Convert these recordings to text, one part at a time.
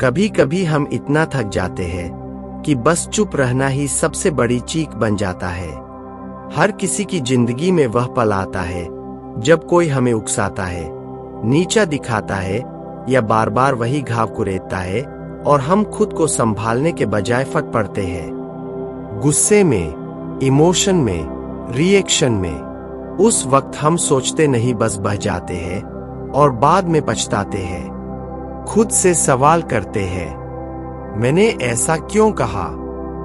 कभी कभी हम इतना थक जाते हैं कि बस चुप रहना ही सबसे बड़ी चीख बन जाता है। हर किसी की जिंदगी में वह पल आता है जब कोई हमें उकसाता है, नीचा दिखाता है या बार बार वही घाव कुरेदता है और हम खुद को संभालने के बजाय फट पड़ते हैं। गुस्से में, इमोशन में, रिएक्शन में। उस वक्त हम सोचते नहीं, बस बह जाते हैं और बाद में पछताते हैं। खुद से सवाल करते हैं, मैंने ऐसा क्यों कहा?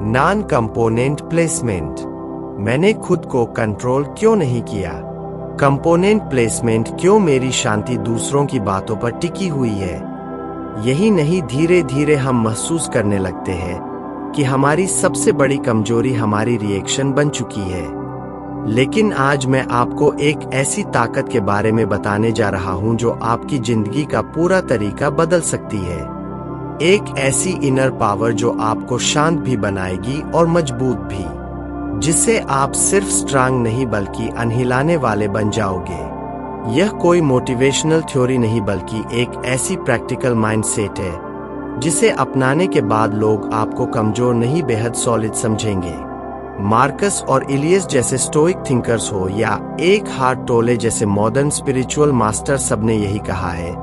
Non component placement. मैंने खुद को कंट्रोल क्यों नहीं किया? Component placement. क्यों मेरी शांति दूसरों की बातों पर टिकी हुई है? यही नहीं, धीरे धीरे हम महसूस करने लगते हैं कि हमारी सबसे बड़ी कमजोरी हमारी रिएक्शन बन चुकी है। लेकिन आज मैं आपको एक ऐसी ताकत के बारे में बताने जा रहा हूं जो आपकी जिंदगी का पूरा तरीका बदल सकती है। एक ऐसी इनर पावर जो आपको शांत भी बनाएगी और मजबूत भी, जिससे आप सिर्फ स्ट्रांग नहीं बल्कि अनहिलाने वाले बन जाओगे। यह कोई मोटिवेशनल थ्योरी नहीं बल्कि एक ऐसी प्रैक्टिकल माइंडसेट है जिसे अपनाने के बाद लोग आपको कमजोर नहीं बेहद सॉलिड समझेंगे। मार्कस और इलियस जैसे स्टोइक थिंकर्स हो या एक हार्ट टोले जैसे मॉडर्न स्पिरिचुअल मास्टर, सबने यही कहा है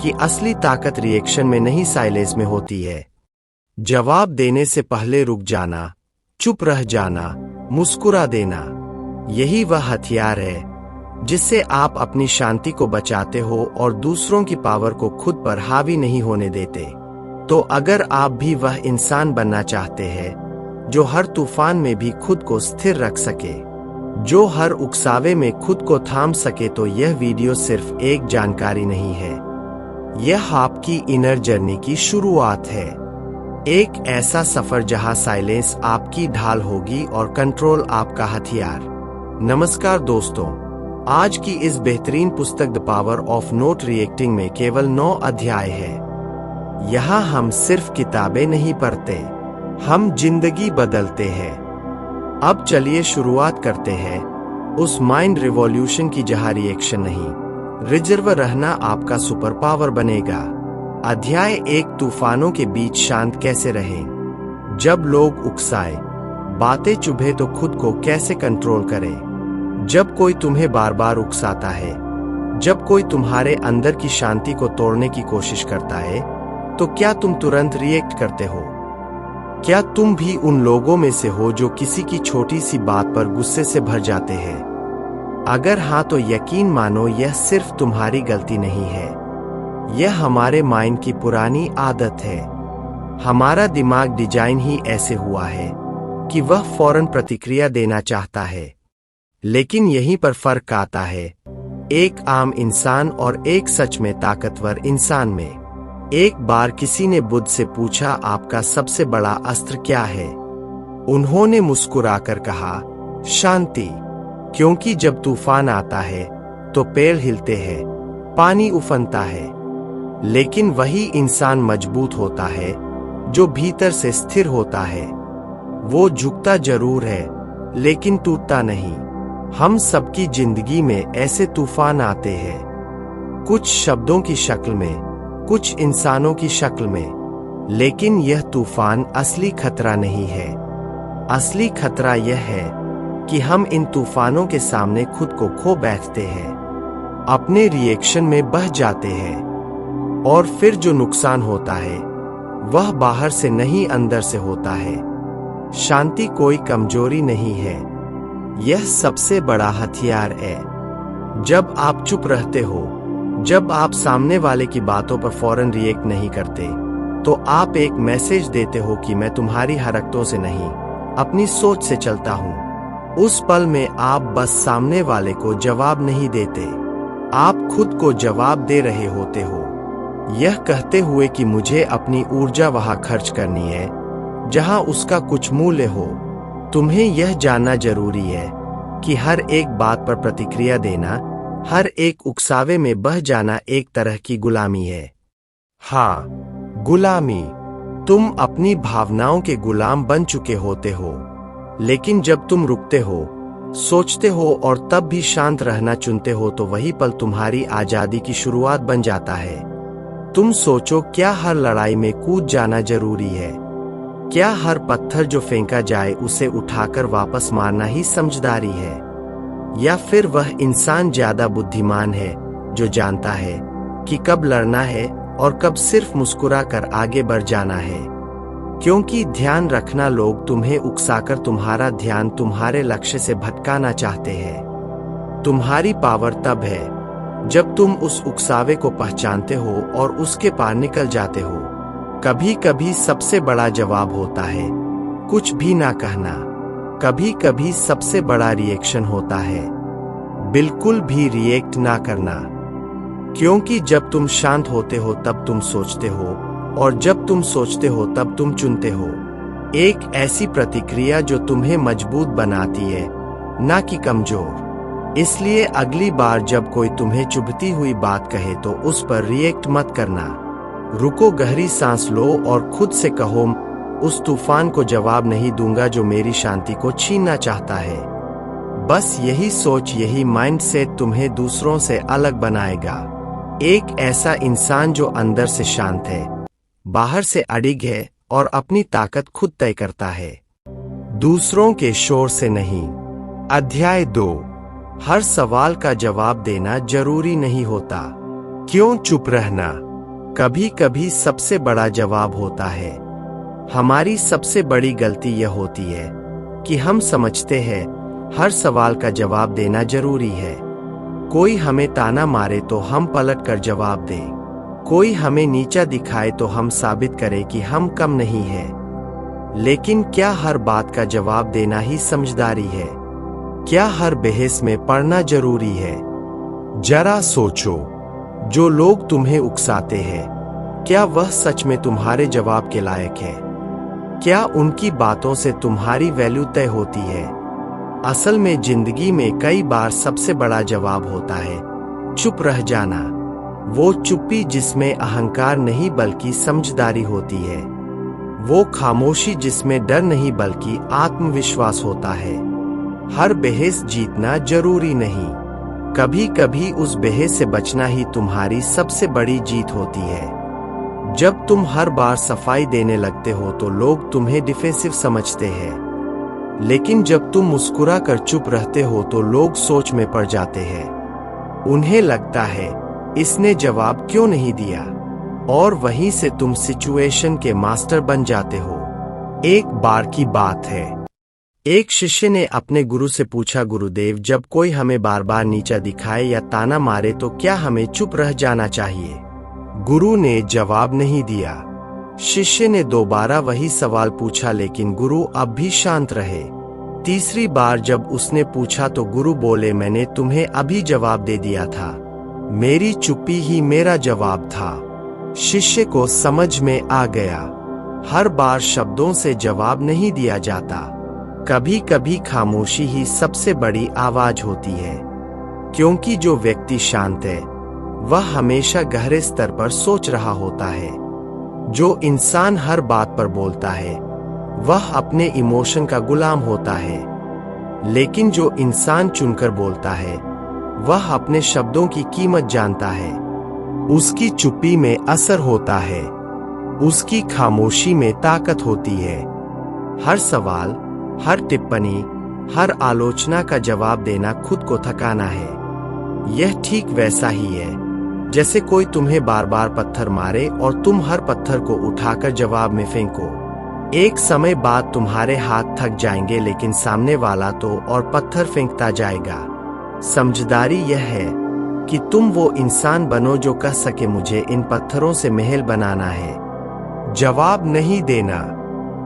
कि असली ताकत रिएक्शन में नहीं, साइलेंस में होती है। जवाब देने से पहले रुक जाना, चुप रह जाना, मुस्कुरा देना, यही वह हथियार है जिससे आप अपनी शांति को बचाते हो और दूसरों की पावर को खुद पर हावी नहीं होने देते। तो अगर आप भी वह इंसान बनना चाहते हैं जो हर तूफान में भी खुद को स्थिर रख सके, जो हर उकसावे में खुद को थाम सके, तो यह वीडियो सिर्फ एक जानकारी नहीं है, यह आपकी इनर जर्नी की शुरुआत है। एक ऐसा सफर जहां साइलेंस आपकी ढाल होगी और कंट्रोल आपका हथियार। नमस्कार दोस्तों, आज की इस बेहतरीन पुस्तक the power of not reacting में केवल 9 अध्याय है। यहाँ हम सिर्फ किताबें नहीं पढ़ते, हम जिंदगी बदलते हैं। अब चलिए शुरुआत करते हैं उस माइंड रिवॉल्यूशन की जहां रिएक्शन नहीं, रिजर्व रहना आपका सुपर पावर बनेगा। अध्याय 1, तूफानों के बीच शांत कैसे रहें। जब लोग उकसाए, बातें चुभे तो खुद को कैसे कंट्रोल करें। जब कोई तुम्हें बार बार उकसाता है, जब कोई तुम्हारे अंदर की शांति को तोड़ने की कोशिश करता है, तो क्या तुम तुरंत रिएक्ट करते हो? क्या तुम भी उन लोगों में से हो जो किसी की छोटी सी बात पर गुस्से से भर जाते हैं? अगर हाँ, तो यकीन मानो यह सिर्फ तुम्हारी गलती नहीं है, यह हमारे माइंड की पुरानी आदत है। हमारा दिमाग डिजाइन ही ऐसे हुआ है कि वह फौरन प्रतिक्रिया देना चाहता है। लेकिन यहीं पर फर्क आता है एक आम इंसान और एक सच में ताकतवर इंसान में। एक बार किसी ने बुद्ध से पूछा, आपका सबसे बड़ा अस्त्र क्या है? उन्होंने मुस्कुराकर कहा, शांति। क्योंकि जब तूफान आता है तो पेड़ हिलते हैं, पानी उफनता है, लेकिन वही इंसान मजबूत होता है जो भीतर से स्थिर होता है। वो झुकता जरूर है लेकिन टूटता नहीं। हम सबकी जिंदगी में ऐसे तूफान आते हैं, कुछ शब्दों की शक्ल में, कुछ इंसानों की शक्ल में, लेकिन यह तूफान असली खतरा नहीं है। असली खतरा यह है कि हम इन तूफानों के सामने खुद को खो बैठते हैं, अपने रिएक्शन में बह जाते हैं, और फिर जो नुकसान होता है वह बाहर से नहीं अंदर से होता है। शांति कोई कमजोरी नहीं है, यह सबसे बड़ा हथियार है। जब आप चुप रहते हो, जब आप सामने वाले की बातों पर फौरन रिएक्ट नहीं करते, तो आप एक मैसेज देते हो कि मैं तुम्हारी हरकतों से नहीं, अपनी सोच से चलता हूं। उस पल में आप बस सामने वाले को जवाब नहीं देते, आप खुद को जवाब दे रहे होते हो, यह कहते हुए कि मुझे अपनी ऊर्जा वहां खर्च करनी है जहां उसका कुछ मूल्य हो। तुम्हें यह जानना जरूरी है कि हर एक बात पर प्रतिक्रिया देना, हर एक उकसावे में बह जाना एक तरह की गुलामी है। हाँ, गुलामी। तुम अपनी भावनाओं के गुलाम बन चुके होते हो। लेकिन जब तुम रुकते हो, सोचते हो और तब भी शांत रहना चुनते हो, तो वही पल तुम्हारी आजादी की शुरुआत बन जाता है। तुम सोचो, क्या हर लड़ाई में कूद जाना जरूरी है? क्या हर पत्थर जो फेंका जाए उसे उठाकर वापस मारना ही समझदारी है? या फिर वह इंसान ज्यादा बुद्धिमान है जो जानता है कि कब लड़ना है और कब सिर्फ मुस्कुरा कर आगे बढ़ जाना है? क्योंकि ध्यान रखना, लोग तुम्हें उकसाकर तुम्हारा ध्यान तुम्हारे लक्ष्य से भटकाना चाहते हैं। तुम्हारी पावर तब है जब तुम उस उकसावे को पहचानते हो और उसके पार निकल जाते हो। कभी कभी सबसे बड़ा जवाब होता है कुछ भी ना कहना। कभी कभी सबसे बड़ा रिएक्शन होता है बिल्कुल भी रिएक्ट ना करना। क्योंकि जब तुम शांत होते हो तब तुम सोचते हो, और जब तुम सोचते हो तब तुम चुनते हो। एक ऐसी प्रतिक्रिया जो तुम्हें मजबूत बनाती है, ना कि कमजोर। इसलिए अगली बार जब कोई तुम्हें चुभती हुई बात कहे तो उस पर रिएक्ट मत करना। रुको, गहरी सांस लो और खुद से कहो, उस तूफान को जवाब नहीं दूंगा जो मेरी शांति को छीनना चाहता है। बस यही सोच, यही माइंडसेट तुम्हें दूसरों से अलग बनाएगा। एक ऐसा इंसान जो अंदर से शांत है, बाहर से अडिग है और अपनी ताकत खुद तय करता है, दूसरों के शोर से नहीं। अध्याय 2। हर सवाल का जवाब देना जरूरी नहीं होता। क्यों चुप रहना कभी कभी सबसे बड़ा जवाब होता है? हमारी सबसे बड़ी गलती यह होती है कि हम समझते हैं हर सवाल का जवाब देना जरूरी है। कोई हमें ताना मारे तो हम पलट कर जवाब दें। कोई हमें नीचा दिखाए तो हम साबित करें कि हम कम नहीं हैं। लेकिन क्या हर बात का जवाब देना ही समझदारी है? क्या हर बहस में पढ़ना जरूरी है? जरा सोचो, जो लोग तुम्हें उकसाते हैं, क्या वह सच में तुम्हारे जवाब के लायक है? क्या उनकी बातों से तुम्हारी वैल्यू तय होती है? असल में जिंदगी में कई बार सबसे बड़ा जवाब होता है चुप रह जाना। वो चुप्पी जिसमें अहंकार नहीं बल्कि समझदारी होती है। वो खामोशी जिसमें डर नहीं बल्कि आत्मविश्वास होता है। हर बहस जीतना जरूरी नहीं, कभी कभी उस बहस से बचना ही तुम्हारी सबसे बड़ी जीत होती है। जब तुम हर बार सफाई देने लगते हो तो लोग तुम्हें डिफेंसिव समझते हैं, लेकिन जब तुम मुस्कुरा कर चुप रहते हो तो लोग सोच में पड़ जाते हैं। उन्हें लगता है इसने जवाब क्यों नहीं दिया, और वहीं से तुम सिचुएशन के मास्टर बन जाते हो। एक बार की बात है, एक शिष्य ने अपने गुरु से पूछा, गुरुदेव, जब कोई हमें बार बार नीचा दिखाए या ताना मारे तो क्या हमें चुप रह जाना चाहिए? गुरु ने जवाब नहीं दिया। शिष्य ने दोबारा वही सवाल पूछा, लेकिन गुरु अब भी शांत रहे। तीसरी बार जब उसने पूछा तो गुरु बोले, मैंने तुम्हें अभी जवाब दे दिया था, मेरी चुप्पी ही मेरा जवाब था। शिष्य को समझ में आ गया, हर बार शब्दों से जवाब नहीं दिया जाता, कभी कभी खामोशी ही सबसे बड़ी आवाज होती है। क्योंकि जो व्यक्ति शांत है वह हमेशा गहरे स्तर पर सोच रहा होता है। जो इंसान हर बात पर बोलता है वह अपने इमोशन का गुलाम होता है, लेकिन जो इंसान चुनकर बोलता है वह अपने शब्दों की कीमत जानता है। उसकी चुप्पी में असर होता है, उसकी खामोशी में ताकत होती है। हर सवाल, हर टिप्पणी, हर आलोचना का जवाब देना खुद को थकाना है। यह ठीक वैसा ही है जैसे कोई तुम्हें बार बार पत्थर मारे और तुम हर पत्थर को उठाकर जवाब में फेंको। एक समय बाद तुम्हारे हाथ थक जाएंगे, लेकिन सामने वाला तो और पत्थर फेंकता जाएगा। समझदारी यह है कि तुम वो इंसान बनो जो कह सके, मुझे इन पत्थरों से महल बनाना है, जवाब नहीं देना।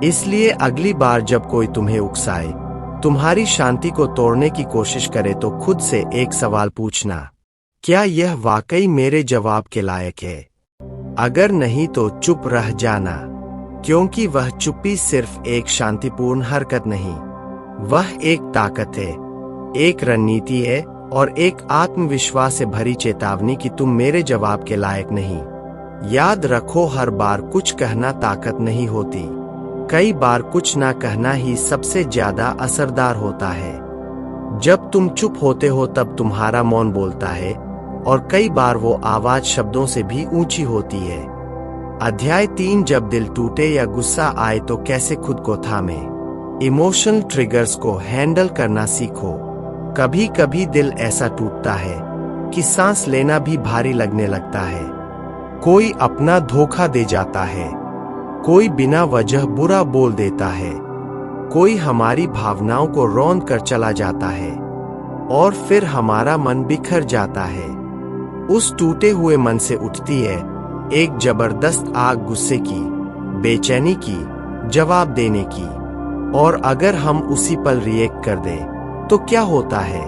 इसलिए अगली बार जब कोई तुम्हें उकसाए, तुम्हारी शांति को तोड़ने की कोशिश करे, तो खुद से एक सवाल पूछना, क्या यह वाकई मेरे जवाब के लायक है? अगर नहीं तो चुप रह जाना, क्योंकि वह चुप्पी सिर्फ एक शांतिपूर्ण हरकत नहीं, वह एक ताकत है, एक रणनीति है और एक आत्मविश्वास से भरी चेतावनी कि तुम मेरे जवाब के लायक नहीं। याद रखो, हर बार कुछ कहना ताकत नहीं होती, कई बार कुछ ना कहना ही सबसे ज्यादा असरदार होता है। जब तुम चुप होते हो तब तुम्हारा मौन बोलता है, और कई बार वो आवाज शब्दों से भी ऊंची होती है। अध्याय 3, जब दिल टूटे या गुस्सा आए तो कैसे खुद को थामे। इमोशनल ट्रिगर्स को हैंडल करना सीखो। कभी कभी दिल ऐसा टूटता है कि सांस लेना भी भारी लगने लगता है। कोई अपना धोखा दे जाता है, कोई बिना वजह बुरा बोल देता है, कोई हमारी भावनाओं को रौंद कर चला जाता है और फिर हमारा मन बिखर जाता है। उस टूटे हुए मन से उठती है एक जबरदस्त आग, गुस्से की, बेचैनी की, जवाब देने की। और अगर हम उसी पल रिएक्ट कर दें तो क्या होता है?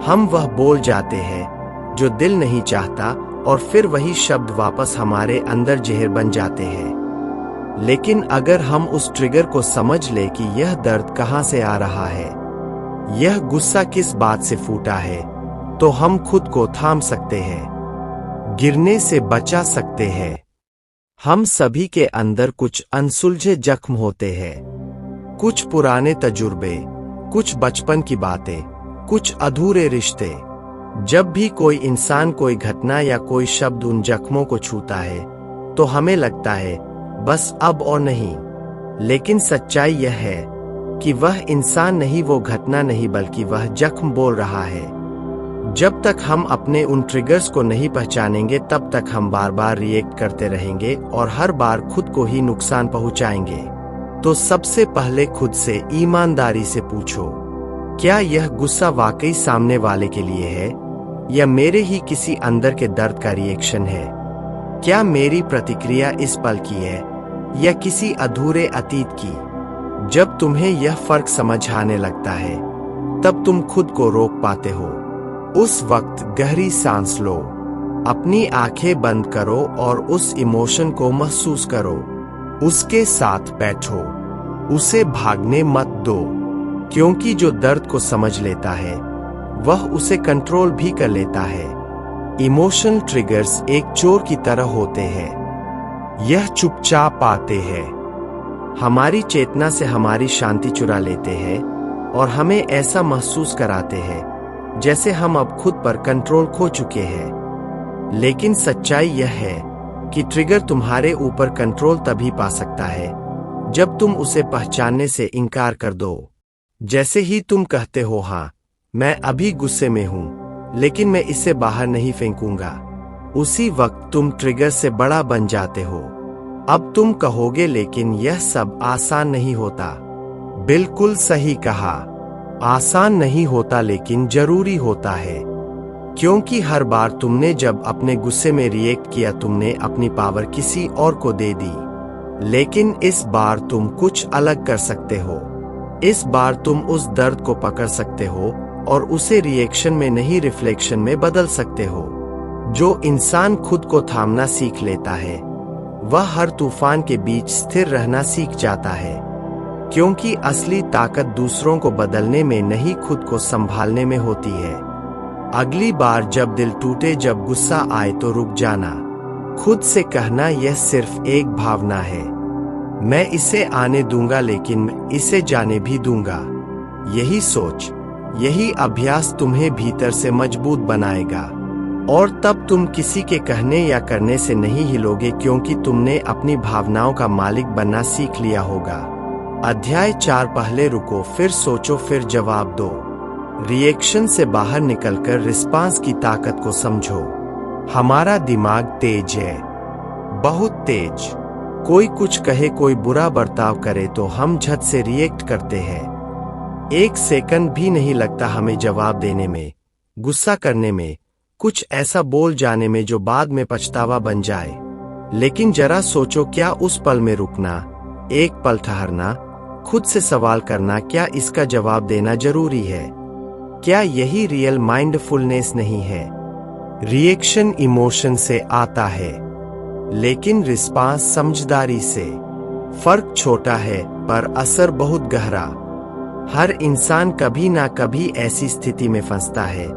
हम वह बोल जाते हैं जो दिल नहीं चाहता और फिर वही शब्द वापस हमारे अंदर जहर बन जाते हैं। लेकिन अगर हम उस ट्रिगर को समझ ले कि यह दर्द कहां से आ रहा है, यह गुस्सा किस बात से फूटा है, तो हम खुद को थाम सकते हैं, गिरने से बचा सकते हैं। हम सभी के अंदर कुछ अनसुलझे जख्म होते हैं, कुछ पुराने तजुर्बे, कुछ बचपन की बातें, कुछ अधूरे रिश्ते। जब भी कोई इंसान, कोई घटना या कोई शब्द उन जख्मों को छूता है तो हमें लगता है बस अब और नहीं। लेकिन सच्चाई यह है कि वह इंसान नहीं, वो घटना नहीं, बल्कि वह जख्म बोल रहा है। जब तक हम अपने उन ट्रिगर्स को नहीं पहचानेंगे तब तक हम बार बार रिएक्ट करते रहेंगे और हर बार खुद को ही नुकसान पहुंचाएंगे। तो सबसे पहले खुद से ईमानदारी से पूछो, क्या यह गुस्सा वाकई सामने वाले के लिए है या मेरे ही किसी अंदर के दर्द का रिएक्शन है? क्या मेरी प्रतिक्रिया इस पल की है या किसी अधूरे अतीत की? जब तुम्हें यह फर्क समझ आने लगता है तब तुम खुद को रोक पाते हो। उस वक्त गहरी सांस लो, अपनी आंखें बंद करो और उस इमोशन को महसूस करो। उसके साथ बैठो, उसे भागने मत दो, क्योंकि जो दर्द को समझ लेता है वह उसे कंट्रोल भी कर लेता है। इमोशनल ट्रिगर्स एक चोर की तरह होते हैं। यह चुपचाप आते हैं, हमारी चेतना से हमारी शांति चुरा लेते हैं और हमें ऐसा महसूस कराते हैं जैसे हम अब खुद पर कंट्रोल खो चुके हैं। लेकिन सच्चाई यह है कि ट्रिगर तुम्हारे ऊपर कंट्रोल तभी पा सकता है जब तुम उसे पहचानने से इनकार कर दो। जैसे ही तुम कहते हो, हाँ मैं अभी गुस्से में हूं लेकिन मैं इसे बाहर नहीं फेंकूंगा, उसी वक्त तुम ट्रिगर से बड़ा बन जाते हो। अब तुम कहोगे लेकिन यह सब आसान नहीं होता। बिल्कुल सही कहा, आसान नहीं होता लेकिन जरूरी होता है। क्योंकि हर बार तुमने जब अपने गुस्से में रिएक्ट किया तुमने अपनी पावर किसी और को दे दी। लेकिन इस बार तुम कुछ अलग कर सकते हो। इस बार तुम उस दर्द को पकड़ सकते हो और उसे रिएक्शन में नहीं रिफ्लेक्शन में बदल सकते हो। जो इंसान खुद को थामना सीख लेता है वह हर तूफान के बीच स्थिर रहना सीख जाता है। क्योंकि असली ताकत दूसरों को बदलने में नहीं, खुद को संभालने में होती है। अगली बार जब दिल टूटे, जब गुस्सा आए तो रुक जाना। खुद से कहना, यह सिर्फ एक भावना है, मैं इसे आने दूंगा लेकिन मैं इसे जाने भी दूंगा। यही सोच, यही अभ्यास तुम्हें भीतर से मजबूत बनाएगा और तब तुम किसी के कहने या करने से नहीं हिलोगे, क्योंकि तुमने अपनी भावनाओं का मालिक बनना सीख लिया होगा। अध्याय 4, पहले रुको, फिर सोचो, फिर जवाब दो। रिएक्शन से बाहर निकलकर रिस्पांस की ताकत को समझो। हमारा दिमाग तेज है, बहुत तेज। कोई कुछ कहे, कोई बुरा बर्ताव करे तो हम झट से रिएक्ट करते हैं। एक सेकंड भी नहीं लगता हमें जवाब देने में, गुस्सा करने में, कुछ ऐसा बोल जाने में जो बाद में पछतावा बन जाए। लेकिन जरा सोचो, क्या उस पल में रुकना, एक पल ठहरना, खुद से सवाल करना, क्या इसका जवाब देना जरूरी है? क्या यही रियल माइंडफुलनेस नहीं है? रिएक्शन इमोशन से आता है लेकिन रिस्पांस समझदारी से। फर्क छोटा है पर असर बहुत गहरा। हर इंसान कभी ना कभी ऐसी स्थिति में फंसता है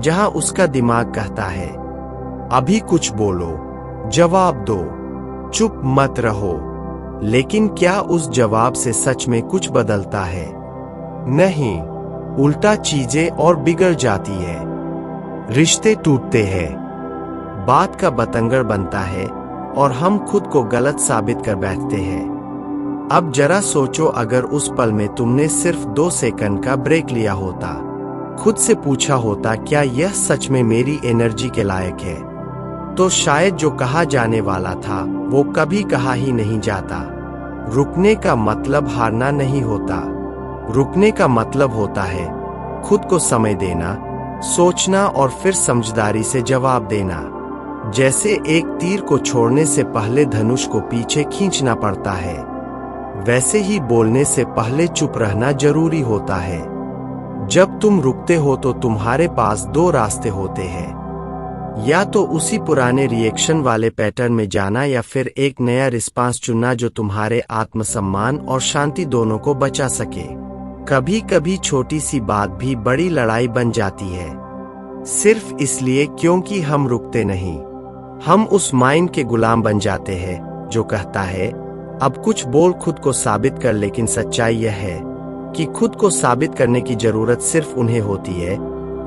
जहां उसका दिमाग कहता है अभी कुछ बोलो, जवाब दो, चुप मत रहो। लेकिन क्या उस जवाब से सच में कुछ बदलता है? नहीं, उल्टा चीजें और बिगड़ जाती है। रिश्ते टूटते हैं, बात का बतंगड़ बनता है और हम खुद को गलत साबित कर बैठते हैं। अब जरा सोचो, अगर उस पल में तुमने सिर्फ 2 सेकंड का ब्रेक लिया होता, खुद से पूछा होता क्या यह सच में मेरी एनर्जी के लायक है, तो शायद जो कहा जाने वाला था वो कभी कहा ही नहीं जाता। रुकने का मतलब हारना नहीं होता, रुकने का मतलब होता है खुद को समय देना, सोचना और फिर समझदारी से जवाब देना। जैसे एक तीर को छोड़ने से पहले धनुष को पीछे खींचना पड़ता है, वैसे ही बोलने से पहले चुप रहना जरूरी होता है। जब तुम रुकते हो तो तुम्हारे पास 2 रास्ते होते हैं, या तो उसी पुराने रिएक्शन वाले पैटर्न में जाना या फिर एक नया रिस्पांस चुनना जो तुम्हारे आत्मसम्मान और शांति दोनों को बचा सके। कभी कभी छोटी सी बात भी बड़ी लड़ाई बन जाती है, सिर्फ इसलिए क्योंकि हम रुकते नहीं। हम उस माइंड के गुलाम बन जाते हैं जो कहता है अब कुछ बोल, खुद को साबित कर। लेकिन सच्चाई यह है कि खुद को साबित करने की जरूरत सिर्फ उन्हें होती है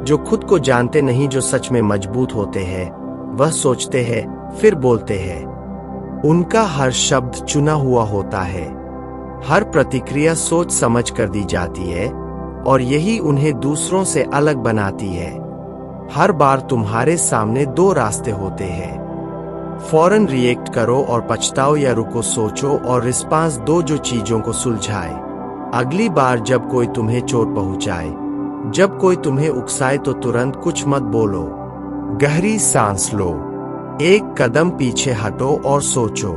जो खुद को जानते नहीं, जो सच में मजबूत होते हैं। वह सोचते हैं फिर बोलते हैं, उनका हर शब्द चुना हुआ होता है, हर प्रतिक्रिया सोच समझ कर दी जाती है और यही उन्हें दूसरों से अलग बनाती है। हर बार तुम्हारे सामने 2 रास्ते होते हैं, फौरन रिएक्ट करो और पछताओ या रुको, सोचो और रिस्पांस दो जो चीजों को सुलझाए। अगली बार जब कोई तुम्हें चोट पहुंचाए, जब कोई तुम्हें उकसाए तो तुरंत कुछ मत बोलो, गहरी सांस लो, एक कदम पीछे हटो और सोचो,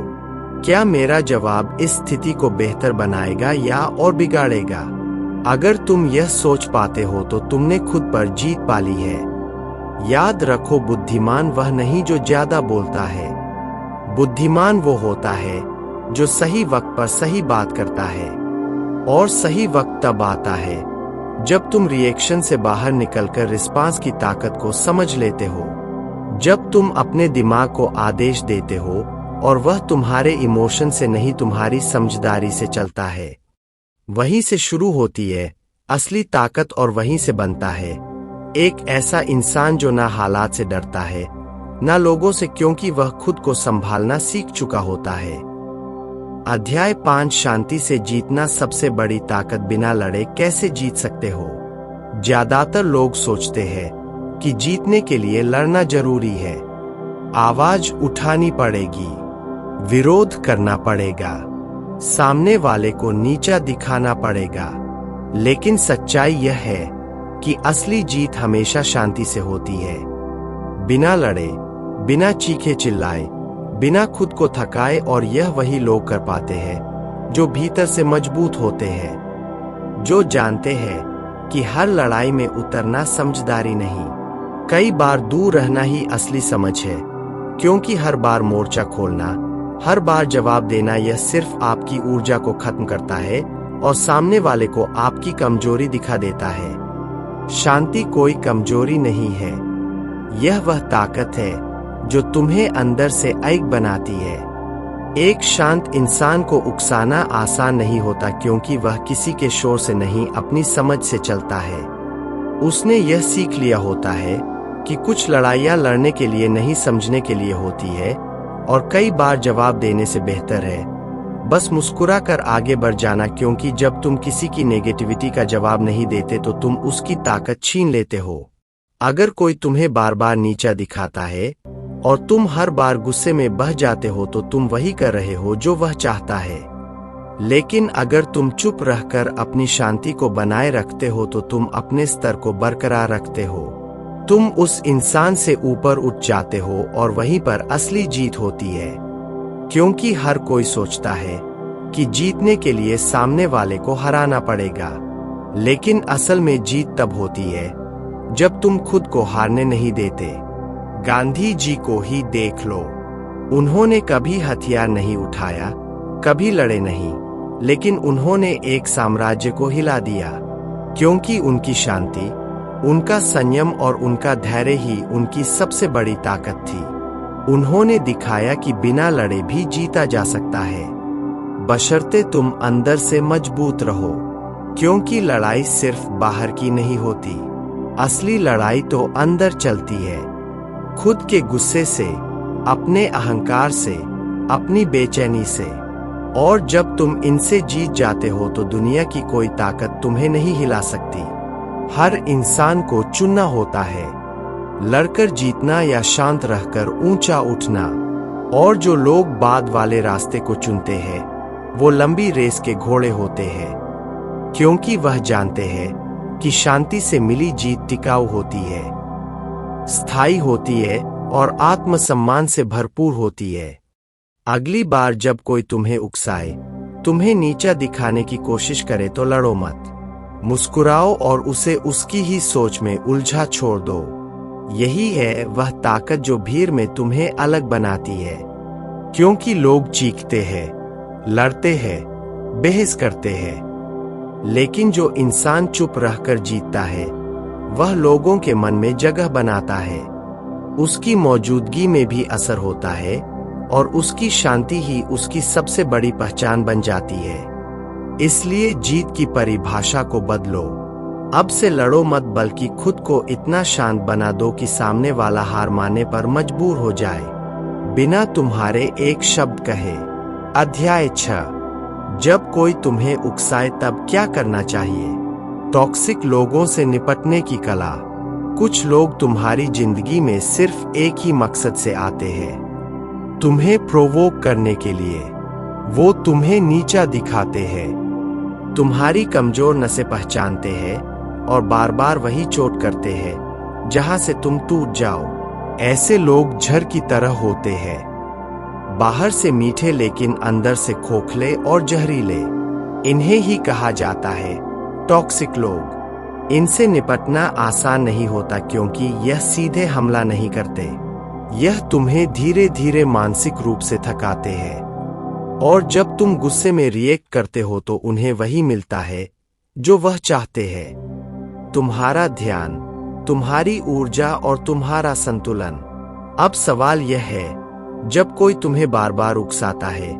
क्या मेरा जवाब इस स्थिति को बेहतर बनाएगा या और बिगाड़ेगा? अगर तुम यह सोच पाते हो तो तुमने खुद पर जीत पाली है। याद रखो, बुद्धिमान वह नहीं जो ज्यादा बोलता है, बुद्धिमान वो होता है जो सही वक्त पर सही बात करता है। और सही वक्त तब आता है जब तुम रिएक्शन से बाहर निकलकर रिस्पांस की ताकत को समझ लेते हो, जब तुम अपने दिमाग को आदेश देते हो और वह तुम्हारे इमोशन से नहीं तुम्हारी समझदारी से चलता है। वहीं से शुरू होती है असली ताकत और वहीं से बनता है एक ऐसा इंसान जो ना हालात से डरता है ना लोगों से, क्योंकि वह खुद को संभालना सीख चुका होता है। अध्याय 5, शांति से जीतना सबसे बड़ी ताकत। बिना लड़े कैसे जीत सकते हो? ज्यादातर लोग सोचते हैं कि जीतने के लिए लड़ना जरूरी है, आवाज उठानी पड़ेगी, विरोध करना पड़ेगा, सामने वाले को नीचा दिखाना पड़ेगा। लेकिन सच्चाई यह है कि असली जीत हमेशा शांति से होती है, बिना लड़े, बिना चीखे चिल्लाए, बिना खुद को थकाए। और यह वही लोग कर पाते हैं जो भीतर से मजबूत होते हैं, जो जानते हैं कि हर लड़ाई में उतरना समझदारी नहीं, कई बार दूर रहना ही असली समझ है। क्योंकि हर बार मोर्चा खोलना, हर बार जवाब देना, यह सिर्फ आपकी ऊर्जा को खत्म करता है और सामने वाले को आपकी कमजोरी दिखा देता है। शांति कोई कमजोरी नहीं है, यह वह ताकत है जो तुम्हें अंदर से एक बनाती है। एक शांत इंसान को उकसाना आसान नहीं होता क्योंकि वह किसी के शोर से नहीं अपनी समझ से चलता है। उसने यह सीख लिया होता है कि कुछ लड़ाइयाँ लड़ने के लिए नहीं समझने के लिए होती है और कई बार जवाब देने से बेहतर है बस मुस्कुरा कर आगे बढ़ जाना। क्योंकि जब तुम किसी की नेगेटिविटी का जवाब नहीं देते तो तुम उसकी ताकत छीन लेते हो। अगर कोई तुम्हें बार बार नीचा दिखाता है और तुम हर बार गुस्से में बह जाते हो तो तुम वही कर रहे हो जो वह चाहता है। लेकिन अगर तुम चुप रहकर अपनी शांति को बनाए रखते हो तो तुम अपने स्तर को बरकरार रखते हो, तुम उस इंसान से ऊपर उठ जाते हो और वहीं पर असली जीत होती है। क्योंकि हर कोई सोचता है कि जीतने के लिए सामने वाले को हराना पड़ेगा, लेकिन असल में जीत तब होती है जब तुम खुद को हारने नहीं देते। गांधी जी को ही देख लो, उन्होंने कभी हथियार नहीं उठाया, कभी लड़े नहीं, लेकिन उन्होंने एक साम्राज्य को हिला दिया। क्योंकि उनकी शांति, उनका संयम और उनका धैर्य ही उनकी सबसे बड़ी ताकत थी। उन्होंने दिखाया कि बिना लड़े भी जीता जा सकता है, बशर्ते तुम अंदर से मजबूत रहो। क्योंकि लड़ाई सिर्फ बाहर की नहीं होती, असली लड़ाई तो अंदर चलती है, खुद के गुस्से से, अपने अहंकार से, अपनी बेचैनी से। और जब तुम इनसे जीत जाते हो तो दुनिया की कोई ताकत तुम्हें नहीं हिला सकती। हर इंसान को चुनना होता है, लड़कर जीतना या शांत रहकर ऊंचा उठना। और जो लोग बाद वाले रास्ते को चुनते हैं वो लंबी रेस के घोड़े होते हैं, क्योंकि वह जानते हैं कि शांति से मिली जीत टिकाऊ होती है, स्थायी होती है और आत्मसम्मान से भरपूर होती है। अगली बार जब कोई तुम्हें उकसाए, तुम्हें नीचा दिखाने की कोशिश करे तो लड़ो मत। मुस्कुराओ और उसे उसकी ही सोच में उलझा छोड़ दो। यही है वह ताकत जो भीड़ में तुम्हें अलग बनाती है, क्योंकि लोग चीखते हैं, लड़ते हैं, बहस करते हैं, लेकिन जो इंसान चुप रहकर जीतता है वह लोगों के मन में जगह बनाता है। उसकी मौजूदगी में भी असर होता है और उसकी शांति ही उसकी सबसे बड़ी पहचान बन जाती है। इसलिए जीत की परिभाषा को बदलो। अब से लड़ो मत, बल्कि खुद को इतना शांत बना दो कि सामने वाला हार मानने पर मजबूर हो जाए, बिना तुम्हारे एक शब्द कहे। अध्याय 6। जब कोई तुम्हें उकसाए तब क्या करना चाहिए? टॉक्सिक लोगों से निपटने की कला। कुछ लोग तुम्हारी जिंदगी में सिर्फ एक ही मकसद से आते हैं, तुम्हें प्रोवोक करने के लिए। वो तुम्हें नीचा दिखाते हैं, तुम्हारी कमजोर नसें पहचानते हैं और बार बार वही चोट करते हैं जहां से तुम टूट जाओ। ऐसे लोग झर की तरह होते हैं, बाहर से मीठे लेकिन अंदर से खोखले और जहरीले। इन्हें ही कहा जाता है टॉक्सिक लोग। इनसे निपटना आसान नहीं होता, क्योंकि यह सीधे हमला नहीं करते। यह तुम्हें धीरे धीरे मानसिक रूप से थकाते हैं, और जब तुम गुस्से में रिएक्ट करते हो तो उन्हें वही मिलता है जो वह चाहते हैं, तुम्हारा ध्यान, तुम्हारी ऊर्जा और तुम्हारा संतुलन। अब सवाल यह है, जब कोई तुम्हें बार बार उकसाता है,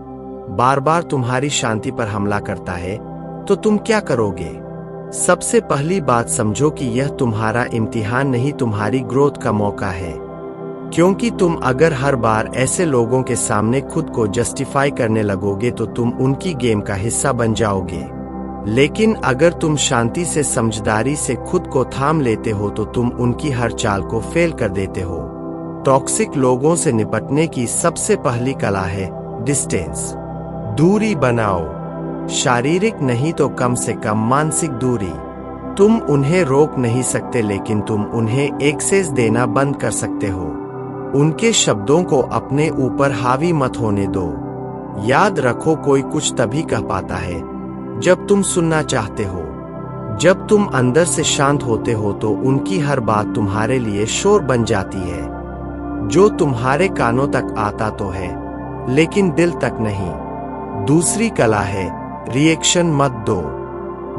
बार बार तुम्हारी शांति पर हमला करता है, तो तुम क्या करोगे? सबसे पहली बात समझो कि यह तुम्हारा इम्तिहान नहीं, तुम्हारी ग्रोथ का मौका है। क्योंकि तुम अगर हर बार ऐसे लोगों के सामने खुद को जस्टिफाई करने लगोगे तो तुम उनकी गेम का हिस्सा बन जाओगे। लेकिन अगर तुम शांति से, समझदारी से खुद को थाम लेते हो तो तुम उनकी हर चाल को फेल कर देते हो। टॉक्सिक लोगों से निपटने की सबसे पहली कला है डिस्टेंस। दूरी बनाओ, शारीरिक नहीं तो कम से कम मानसिक दूरी। तुम उन्हें रोक नहीं सकते, लेकिन तुम उन्हें एक्सेस देना बंद कर सकते हो। उनके शब्दों को अपने ऊपर हावी मत होने दो। याद रखो, कोई कुछ तभी कह पाता है जब तुम सुनना चाहते हो। जब तुम अंदर से शांत होते हो तो उनकी हर बात तुम्हारे लिए शोर बन जाती है, जो तुम्हारे कानों तक आता तो है लेकिन दिल तक नहीं। दूसरी कला है रिएक्शन मत दो।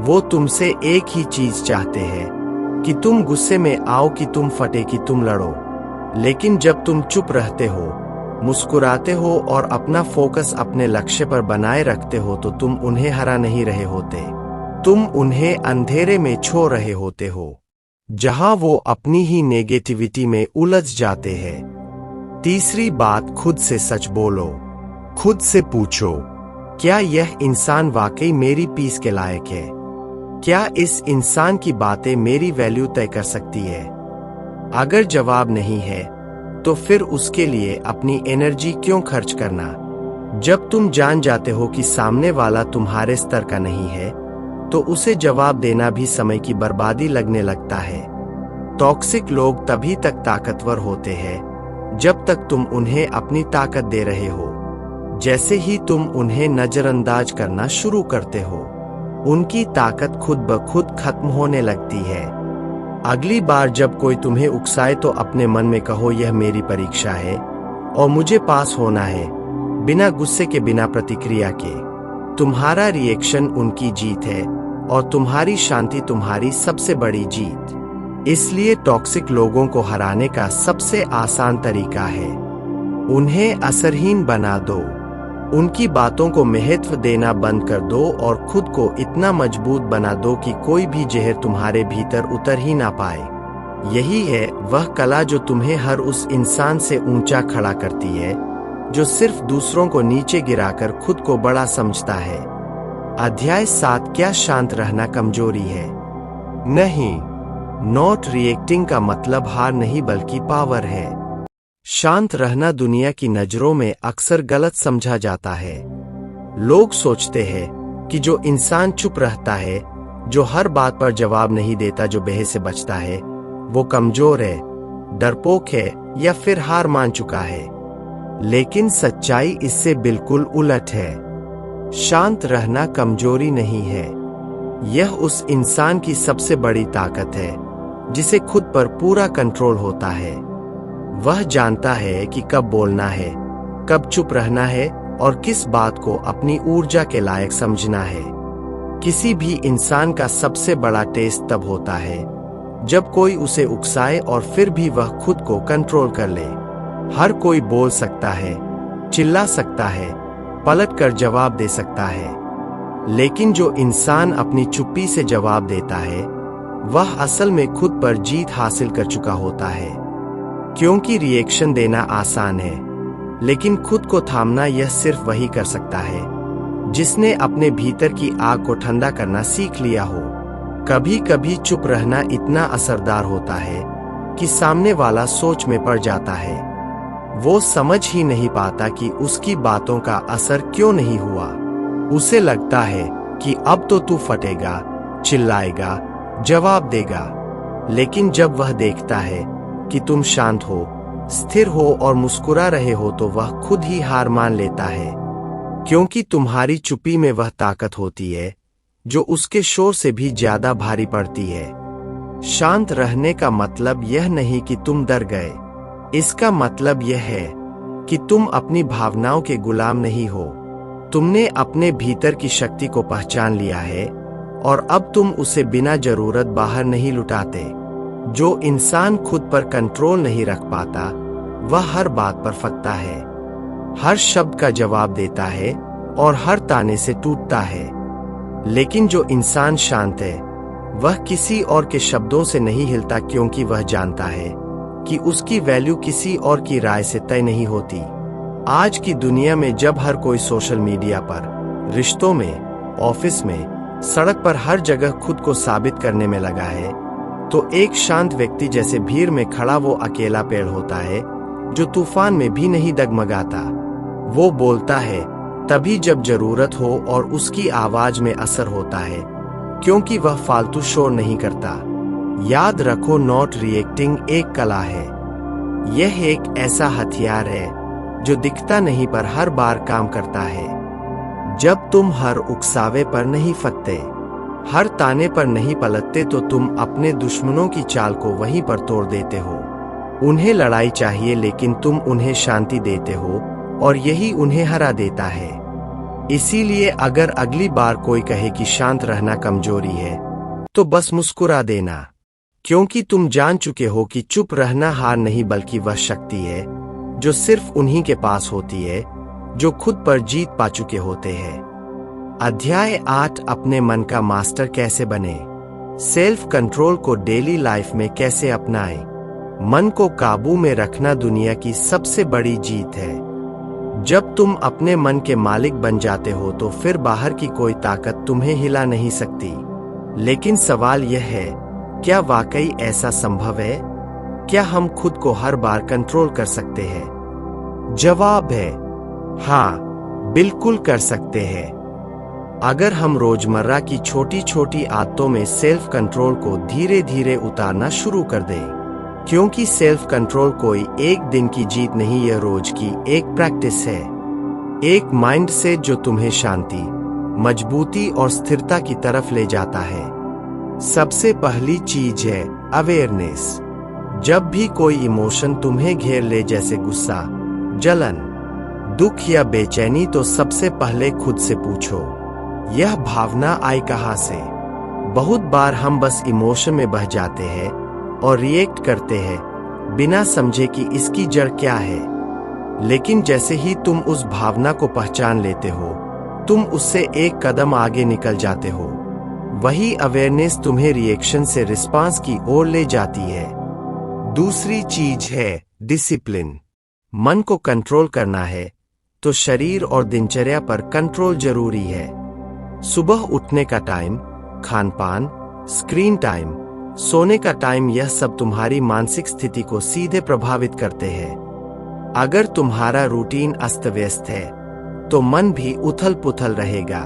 वो तुमसे एक ही चीज चाहते हैं कि तुम गुस्से में आओ, कि तुम फटे, कि तुम लड़ो। लेकिन जब तुम चुप रहते हो, मुस्कुराते हो और अपना फोकस अपने लक्ष्य पर बनाए रखते हो तो तुम उन्हें हरा नहीं रहे होते, तुम उन्हें अंधेरे में छोड़ रहे होते हो, जहां वो अपनी ही नेगेटिविटी में उलझ जाते हैं। तीसरी बात, खुद से सच बोलो। खुद से पूछो, क्या यह इंसान वाकई मेरी पीस के लायक है? क्या इस इंसान की बातें मेरी वैल्यू तय कर सकती है? अगर जवाब नहीं है तो फिर उसके लिए अपनी एनर्जी क्यों खर्च करना? जब तुम जान जाते हो कि सामने वाला तुम्हारे स्तर का नहीं है तो उसे जवाब देना भी समय की बर्बादी लगने लगता है। टॉक्सिक लोग तभी तक ताकतवर होते हैं जब तक तुम उन्हें अपनी ताकत दे रहे हो। जैसे ही तुम उन्हें नजरअंदाज करना शुरू करते हो, उनकी ताकत खुद ब खुद खत्म होने लगती है। अगली बार जब कोई तुम्हें उकसाए तो अपने मन में कहो, यह मेरी परीक्षा है और मुझे पास होना है, बिना गुस्से के, बिना प्रतिक्रिया के। तुम्हारा रिएक्शन उनकी जीत है और तुम्हारी शांति तुम्हारी सबसे बड़ी जीत। इसलिए टॉक्सिक लोगों को हराने का सबसे आसान तरीका है उन्हें असरहीन बना दो। उनकी बातों को महत्व देना बंद कर दो और खुद को इतना मजबूत बना दो कि कोई भी जहर तुम्हारे भीतर उतर ही ना पाए। यही है वह कला जो तुम्हें हर उस इंसान से ऊंचा खड़ा करती है जो सिर्फ दूसरों को नीचे गिराकर खुद को बड़ा समझता है। अध्याय 7, क्या शांत रहना कमजोरी है? नहीं, नॉट रिएक्टिंग का मतलब हार नहीं बल्कि पावर है। शांत रहना दुनिया की नजरों में अक्सर गलत समझा जाता है। लोग सोचते हैं कि जो इंसान चुप रहता है, जो हर बात पर जवाब नहीं देता, जो बहस से बचता है, वो कमजोर है, डरपोक है या फिर हार मान चुका है। लेकिन सच्चाई इससे बिल्कुल उलट है। शांत रहना कमजोरी नहीं है, यह उस इंसान की सबसे बड़ी ताकत है जिसे खुद पर पूरा कंट्रोल होता है। वह जानता है कि कब बोलना है, कब चुप रहना है और किस बात को अपनी ऊर्जा के लायक समझना है। किसी भी इंसान का सबसे बड़ा टेस्ट तब होता है जब कोई उसे उकसाए और फिर भी वह खुद को कंट्रोल कर ले। हर कोई बोल सकता है, चिल्ला सकता है, पलट कर जवाब दे सकता है, लेकिन जो इंसान अपनी चुप्पी से जवाब देता है वह असल में खुद पर जीत हासिल कर चुका होता है। क्योंकि रिएक्शन देना आसान है, लेकिन खुद को थामना यह सिर्फ वही कर सकता है जिसने अपने भीतर की आग को ठंडा करना सीख लिया हो। कभी कभी चुप रहना इतना असरदार होता है कि सामने वाला सोच में पड़ जाता है। वो समझ ही नहीं पाता कि उसकी बातों का असर क्यों नहीं हुआ। उसे लगता है कि अब तो तू फटेगा, चिल्लाएगा, जवाब देगा। लेकिन जब वह देखता है कि तुम शांत हो, स्थिर हो और मुस्कुरा रहे हो, तो वह खुद ही हार मान लेता है। क्योंकि तुम्हारी चुप्पी में वह ताकत होती है जो उसके शोर से भी ज्यादा भारी पड़ती है। शांत रहने का मतलब यह नहीं कि तुम डर गए, इसका मतलब यह है कि तुम अपनी भावनाओं के गुलाम नहीं हो। तुमने अपने भीतर की शक्ति को पहचान लिया है और अब तुम उसे बिना जरूरत बाहर नहीं लुटाते। जो इंसान खुद पर कंट्रोल नहीं रख पाता वह हर बात पर फटता है, हर शब्द का जवाब देता है और हर ताने से टूटता है। लेकिन जो इंसान शांत है वह किसी और के शब्दों से नहीं हिलता, क्योंकि वह जानता है कि उसकी वैल्यू किसी और की राय से तय नहीं होती। आज की दुनिया में जब हर कोई सोशल मीडिया पर, रिश्तों में, ऑफिस में, सड़क पर हर जगह खुद को साबित करने में लगा है, तो एक शांत व्यक्ति जैसे भीड़ में खड़ा वो अकेला पेड़ होता है जो तूफान में भी नहीं डगमगाता। वो बोलता है तभी जब जरूरत हो और उसकी आवाज में असर होता है, क्योंकि वह फालतू शोर नहीं करता। याद रखो, नॉट रिएक्टिंग एक कला है। यह एक ऐसा हथियार है जो दिखता नहीं पर हर बार काम करता है। जब तुम हर उकसावे पर नहीं फटते, हर ताने पर नहीं पलटते, तो तुम अपने दुश्मनों की चाल को वहीं पर तोड़ देते हो। उन्हें लड़ाई चाहिए लेकिन तुम उन्हें शांति देते हो और यही उन्हें हरा देता है। इसीलिए अगर अगली बार कोई कहे कि शांत रहना कमजोरी है, तो बस मुस्कुरा देना, क्योंकि तुम जान चुके हो कि चुप रहना हार नहीं बल्कि वह शक्ति है जो सिर्फ उन्हीं के पास होती है जो खुद पर जीत पा चुके होते हैं। अध्याय 8, अपने मन का मास्टर कैसे बने? सेल्फ कंट्रोल को डेली लाइफ में कैसे अपनाएं? मन को काबू में रखना दुनिया की सबसे बड़ी जीत है। जब तुम अपने मन के मालिक बन जाते हो तो फिर बाहर की कोई ताकत तुम्हें हिला नहीं सकती। लेकिन सवाल यह है, क्या वाकई ऐसा संभव है? क्या हम खुद को हर बार कंट्रोल कर सकते हैं? जवाब है हाँ, बिल्कुल कर सकते हैं। अगर हम रोजमर्रा की छोटी छोटी आदतों में सेल्फ कंट्रोल को धीरे धीरे उतारना शुरू कर दें, क्योंकि सेल्फ कंट्रोल कोई एक दिन की जीत नहीं, यह रोज की एक प्रैक्टिस है। एक माइंड सेट जो तुम्हें शांति, मजबूती और स्थिरता की तरफ ले जाता है। सबसे पहली चीज है अवेयरनेस। जब भी कोई इमोशन तुम्हें घेर ले, जैसे गुस्सा, जलन, दुख या बेचैनी, तो सबसे पहले खुद से पूछो, यह भावना आई कहां से? बहुत बार हम बस इमोशन में बह जाते हैं और रिएक्ट करते हैं बिना समझे कि इसकी जड़ क्या है। लेकिन जैसे ही तुम उस भावना को पहचान लेते हो, तुम उससे एक कदम आगे निकल जाते हो। वही अवेयरनेस तुम्हें रिएक्शन से रिस्पांस की ओर ले जाती है। दूसरी चीज है डिसिप्लिन। मन को कंट्रोल करना है तो शरीर और दिनचर्या पर कंट्रोल जरूरी है। सुबह उठने का टाइम, खान पान, स्क्रीन टाइम, सोने का टाइम, यह सब तुम्हारी मानसिक स्थिति को सीधे प्रभावित करते हैं। अगर तुम्हारा रूटीन अस्त व्यस्त है तो मन भी उथल पुथल रहेगा।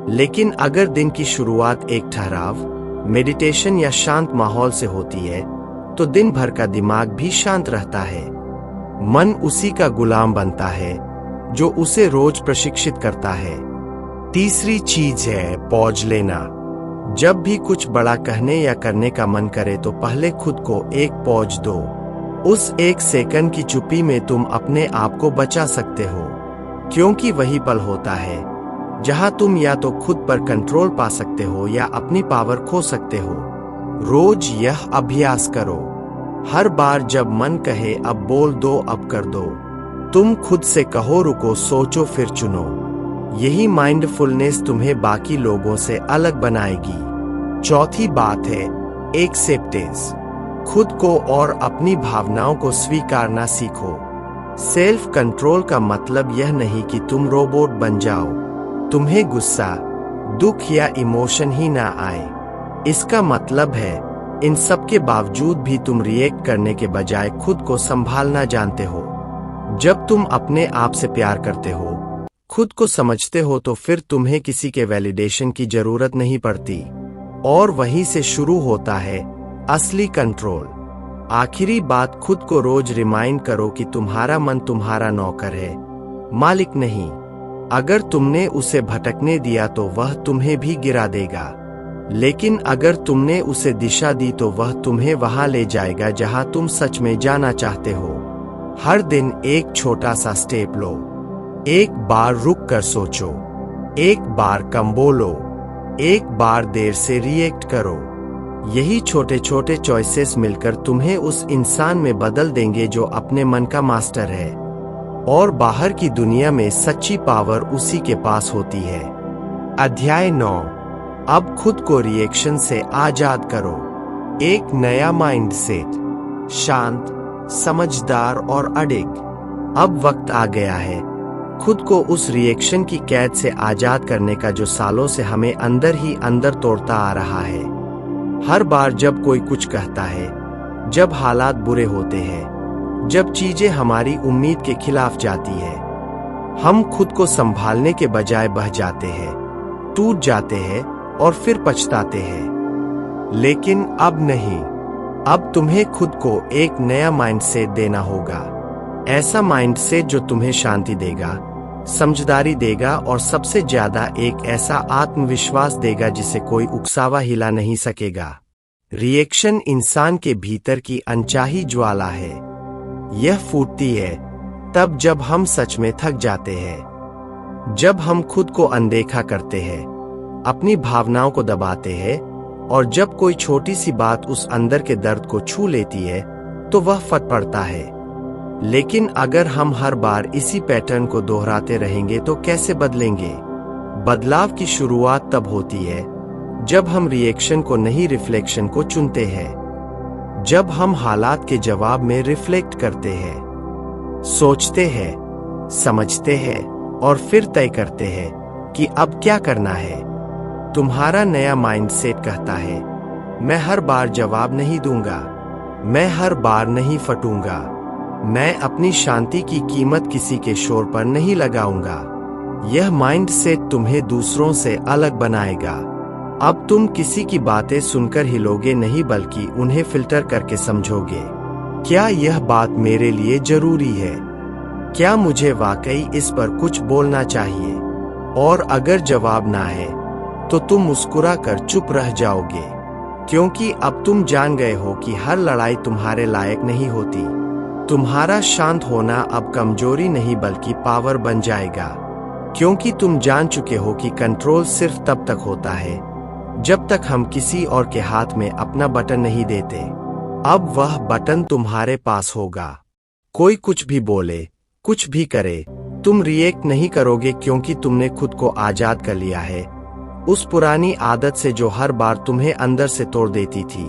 लेकिन अगर दिन की शुरुआत एक ठहराव, मेडिटेशन या शांत माहौल से होती है तो दिन भर का दिमाग भी शांत रहता है। मन उसी का गुलाम बनता है जो उसे रोज प्रशिक्षित करता है। तीसरी चीज है पॉज लेना। जब भी कुछ बड़ा कहने या करने का मन करे तो पहले खुद को एक पॉज दो। उस एक सेकंड की चुप्पी में तुम अपने आप को बचा सकते हो, क्योंकि वही पल होता है जहां तुम या तो खुद पर कंट्रोल पा सकते हो या अपनी पावर खो सकते हो। रोज यह अभ्यास करो। हर बार जब मन कहे अब बोल दो, अब कर दो, तुम खुद से कहो रुको, सोचो, फिर चुनो। यही माइंडफुलनेस तुम्हें बाकी लोगों से अलग बनाएगी। चौथी बात है एक्सेप्टेंस। खुद को और अपनी भावनाओं को स्वीकारना सीखो। सेल्फ कंट्रोल का मतलब यह नहीं कि तुम रोबोट बन जाओ, तुम्हें गुस्सा, दुख या इमोशन ही ना आए। इसका मतलब है इन सब के बावजूद भी तुम रिएक्ट करने के बजाय खुद को संभालना जानते हो। जब तुम अपने आप से प्यार करते हो, खुद को समझते हो, तो फिर तुम्हें किसी के वैलिडेशन की जरूरत नहीं पड़ती। और वहीं से शुरू होता है असली कंट्रोल। आखिरी बात, खुद को रोज रिमाइंड करो कि तुम्हारा मन तुम्हारा नौकर है, मालिक नहीं। अगर तुमने उसे भटकने दिया तो वह तुम्हें भी गिरा देगा, लेकिन अगर तुमने उसे दिशा दी तो वह तुम्हें वहां ले जाएगा जहां तुम सच में जाना चाहते हो। हर दिन एक छोटा सा स्टेप लो। एक बार रुक कर सोचो, एक बार कम बोलो, एक बार देर से रिएक्ट करो। यही छोटे छोटे चॉइसेस मिलकर तुम्हें उस इंसान में बदल देंगे जो अपने मन का मास्टर है। और बाहर की दुनिया में सच्ची पावर उसी के पास होती है। अध्याय 9। अब खुद को रिएक्शन से आजाद करो। एक नया माइंडसेट, शांत, समझदार और अडिग। अब वक्त आ गया है खुद को उस रिएक्शन की कैद से आजाद करने का जो सालों से हमें अंदर ही अंदर तोड़ता आ रहा है। हर बार जब कोई कुछ कहता है, जब हालात बुरे होते हैं, जब चीजें हमारी उम्मीद के खिलाफ जाती है, हम खुद को संभालने के बजाय बह जाते हैं, टूट जाते हैं और फिर पछताते हैं। लेकिन अब नहीं, अब तुम्हें खुद को एक नया माइंडसेट देना होगा। ऐसा माइंडसेट जो तुम्हें शांति देगा, समझदारी देगा और सबसे ज्यादा एक ऐसा आत्मविश्वास देगा जिसे कोई उकसावा हिला नहीं सकेगा। रिएक्शन इंसान के भीतर की अनचाही ज्वाला है। यह फूटती है तब जब हम सच में थक जाते हैं, जब हम खुद को अनदेखा करते हैं, अपनी भावनाओं को दबाते हैं और जब कोई छोटी सी बात उस अंदर के दर्द को छू लेती है तो वह फट पड़ता है। लेकिन अगर हम हर बार इसी पैटर्न को दोहराते रहेंगे तो कैसे बदलेंगे? बदलाव की शुरुआत तब होती है जब हम रिएक्शन को नहीं, रिफ्लेक्शन को चुनते हैं। जब हम हालात के जवाब में रिफ्लेक्ट करते हैं, सोचते हैं, समझते हैं और फिर तय करते हैं कि अब क्या करना है। तुम्हारा नया माइंडसेट कहता है, मैं हर बार जवाब नहीं दूंगा, मैं हर बार नहीं फटूंगा, मैं अपनी शांति की कीमत किसी के शोर पर नहीं लगाऊंगा। यह माइंडसेट तुम्हें दूसरों से अलग बनाएगा। अब तुम किसी की बातें सुनकर हिलोगे नहीं, बल्कि उन्हें फिल्टर करके समझोगे। क्या यह बात मेरे लिए जरूरी है? क्या मुझे वाकई इस पर कुछ बोलना चाहिए? और अगर जवाब ना है तो तुम मुस्कुरा कर चुप रह जाओगे, क्योंकि अब तुम जान गए हो कि हर लड़ाई तुम्हारे लायक नहीं होती। तुम्हारा शांत होना अब कमजोरी नहीं बल्कि पावर बन जाएगा, क्योंकि तुम जान चुके हो कि कंट्रोल सिर्फ तब तक होता है जब तक हम किसी और के हाथ में अपना बटन नहीं देते। अब वह बटन तुम्हारे पास होगा। कोई कुछ भी बोले, कुछ भी करे, तुम रिएक्ट नहीं करोगे, क्योंकि तुमने खुद को आजाद कर लिया है उस पुरानी आदत से जो हर बार तुम्हें अंदर से तोड़ देती थी।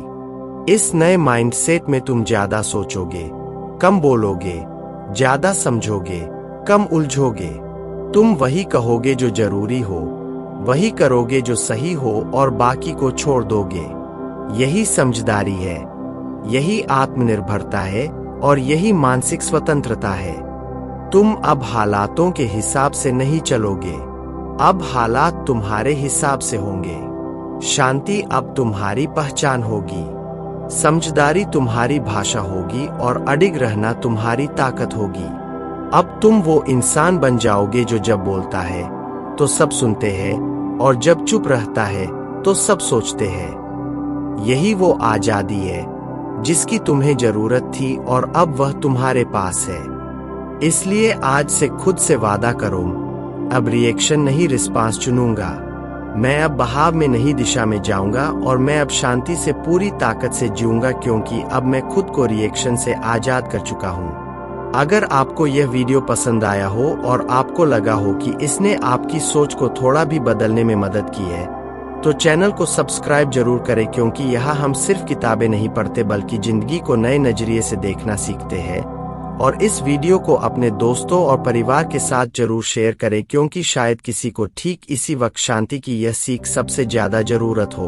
इस नए माइंडसेट में तुम ज्यादा सोचोगे, कम बोलोगे, ज्यादा समझोगे, कम उलझोगे। तुम वही कहोगे जो जरूरी हो, वही करोगे जो सही हो और बाकी को छोड़ दोगे। यही समझदारी है, यही आत्मनिर्भरता है और यही मानसिक स्वतंत्रता है। तुम अब हालातों के हिसाब से नहीं चलोगे, अब हालात तुम्हारे हिसाब से होंगे। शांति अब तुम्हारी पहचान होगी, समझदारी तुम्हारी भाषा होगी और अडिग रहना तुम्हारी ताकत होगी। अब तुम वो इंसान बन जाओगे जो जब बोलता है तो सब सुनते हैं और जब चुप रहता है तो सब सोचते हैं। यही वो आजादी है जिसकी तुम्हें जरूरत थी और अब वह तुम्हारे पास है। इसलिए आज से खुद से वादा करो, अब रिएक्शन नहीं रिस्पांस चुनूंगा। मैं अब बहाव में नहीं दिशा में जाऊंगा और मैं अब शांति से पूरी ताकत से जीऊंगा, क्योंकि अब मैं खुद को रिएक्शन से आजाद कर चुका हूं। अगर आपको यह वीडियो पसंद आया हो और आपको लगा हो कि इसने आपकी सोच को थोड़ा भी बदलने में मदद की है, तो चैनल को सब्सक्राइब जरूर करें, क्योंकि यहाँ हम सिर्फ किताबें नहीं पढ़ते बल्कि जिंदगी को नए नजरिए से देखना सीखते हैं। और इस वीडियो को अपने दोस्तों और परिवार के साथ जरूर शेयर करें, क्योंकि शायद किसी को ठीक इसी वक्त शांति की यह सीख सबसे ज्यादा जरूरत हो।